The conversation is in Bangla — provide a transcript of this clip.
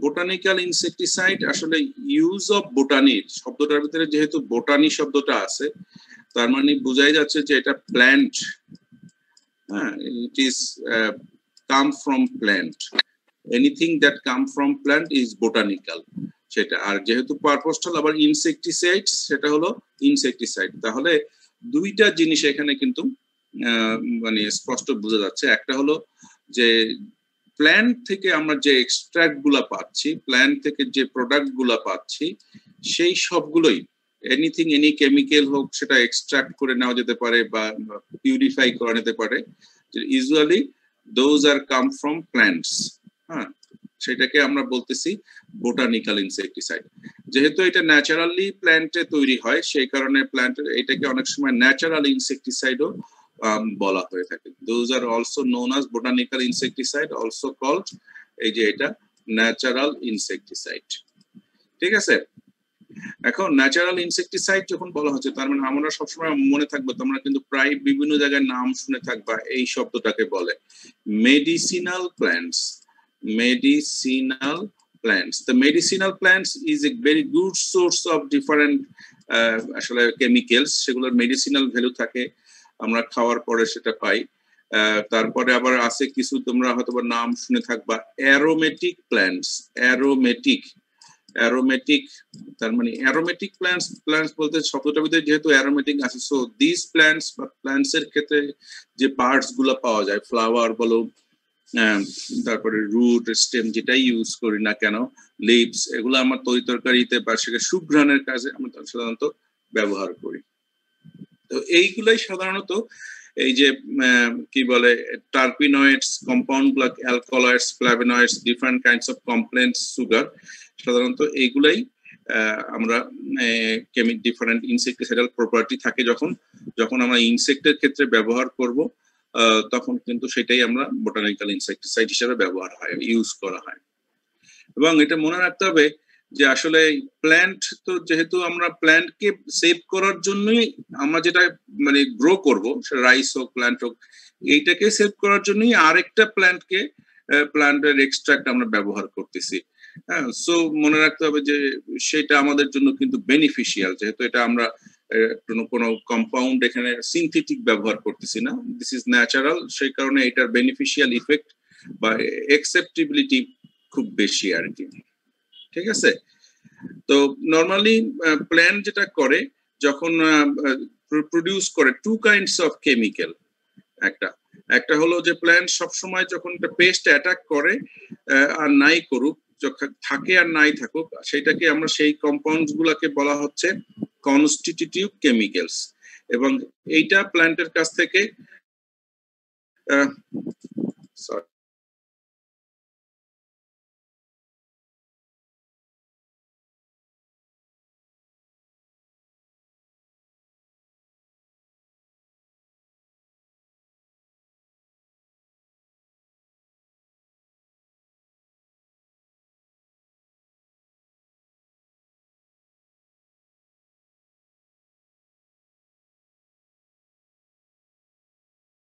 বোটানিক্যাল ইনসেক্টিসাইড আসলে ইউজ অফ বোটানির শব্দটার ভিতরে যেহেতু বোটানি শব্দটা আছে, তার মানে বোঝাই যাচ্ছে যে এটা প্ল্যান্ট, হ্যাঁ, it is come from plant, anything that come from plant is botanical সেটা। আর যেহেতু পারপোস্টাল আবার ইনসেক্টিসাইড, সেটা হলো ইনসেক্টিসাইড। তাহলে দুইটা জিনিস এখানে কিন্তু মানে স্পষ্ট বোঝা যাচ্ছে। একটা হলো যে প্ল্যান্ট থেকে আমরা যে এক্সট্রাক্ট গুলা পাচ্ছি, প্ল্যান্ট থেকে যে প্রোডাক্ট গুলা পাচ্ছি, সেই সবগুলোই এনিথিং, এনি কেমিক্যাল হোক, সেটা এক্সট্রাক্ট করে নেওয়া যেতে পারে বা পিউরিফাই করা যেতে পারে। Usually those are come from plants, হ্যাঁ, সেটাকে আমরা বলতেছি বোটানিক্যাল ইনসেক্টিসাইড। যেহেতু এটা ন্যাচারালি প্ল্যান্টে তৈরি হয়, সেই কারণে প্ল্যান্টের এটাকে অনেক সময় ন্যাচারাল ইনসেক্টিসাইডও বলা হয়ে থাকে। Those are also known as botanical insecticide, also called, এই যে এটা ন্যাচারাল ইনসেক্টিসাইড। ঠিক আছে, এখন ন্যাচারাল ইনসেক্টিসাইড যখন বলা হচ্ছে, তার মানে আমরা সবসময় মনে থাকবো, তোমরা কিন্তু প্রায় বিভিন্ন জায়গায় নাম শুনে থাকবা, এই শব্দটাকে বলে medicinal plants. Medicinal plants. The medicinal plants is a very good source of different আসলে chemicals, সেগুলোর মেডিসিনাল ভ্যালু থাকে, আমরা খাওয়ার পরে সেটা পাই। তারপরে আবার আছে কিছু তোমরা হয়তো নাম শুনে থাকবা অ্যারোমেটিক প্ল্যান্টস। অ্যারোমেটিক তার মানে অ্যারোমেটিক প্ল্যান্টস বলতে শব্দটার ভিতরে যেহেতু অ্যারোমেটিক আছে, সো দিস প্ল্যান্টস বা প্ল্যান্টস এর ক্ষেত্রে যে পার্টস গুলো পাওয়া যায়, ফ্লাওয়ার বলো, তারপরে রুট, স্টেম, যেটাই ইউজ করি না কেন, লিভস, এগুলো আমার তরকারিতে বা সেটা সুঘ্রাণের কাজে আমরা সাধারণত ব্যবহার করি। তো এইগুলাই সাধারণত এই যে কি বলে টার্পিনয়েডস, কম্পাউন্ড গুলা, alkaloids, flavonoids, different kinds of complex sugar, সাধারণত এইগুলাই আমরা ডিফারেন্ট ইনসেক্টিসাইডাল প্রপার্টি থাকে যখন আমরা ইনসেক্টের ক্ষেত্রে ব্যবহার করব, তখন কিন্তু সেটাই আমরা বোটানিক্যাল ইনসেক্টিসাইড হিসেবে ইউজ করা হয়। এবং এটা মনে রাখতে হবে যে আসলে প্ল্যান্ট, তো যেহেতু আমরা প্ল্যান্টকে সেভ করার জন্যই আমরা যেটা মানে গ্রো করব, সেটা রাইস হোক, প্ল্যান্ট হোক, এইটাকে সেভ করার জন্যই আরেকটা প্ল্যান্টের এক্সট্রাক্ট আমরা ব্যবহার করতেছি। হ্যাঁ, সো মনে রাখতে হবে যে সেটা আমাদের জন্য কিন্তু বেনিফিশিয়াল, যেহেতু এটা আমরা কোনো কম্পাউন্ড এখানে সিনথেটিক ব্যবহার করতেছি না, দিস ইজ ন্যাচারাল, সেই কারণে এটার বেনিফিশিয়াল ইফেক্ট বা অ্যাকসেপ্টেবিলিটি খুব বেশি আর কি। ঠিক আছে, তো নর্মালি প্ল্যান্ট যেটা করে, যখন প্রডিউস করে টু কাইন্ডস অফ কেমিক্যাল। একটা হলো যে প্ল্যান্ট সবসময় যখন একটা পেস্ট অ্যাটাক করে আর নাই করুক, থাকে আর নাই থাকুক, সেটাকে আমরা সেই কম্পাউন্ডস গুলাকে বলা হচ্ছে কনস্টিটিউটিভ কেমিক্যালস। এবং এইটা প্ল্যান্টের কাছ থেকে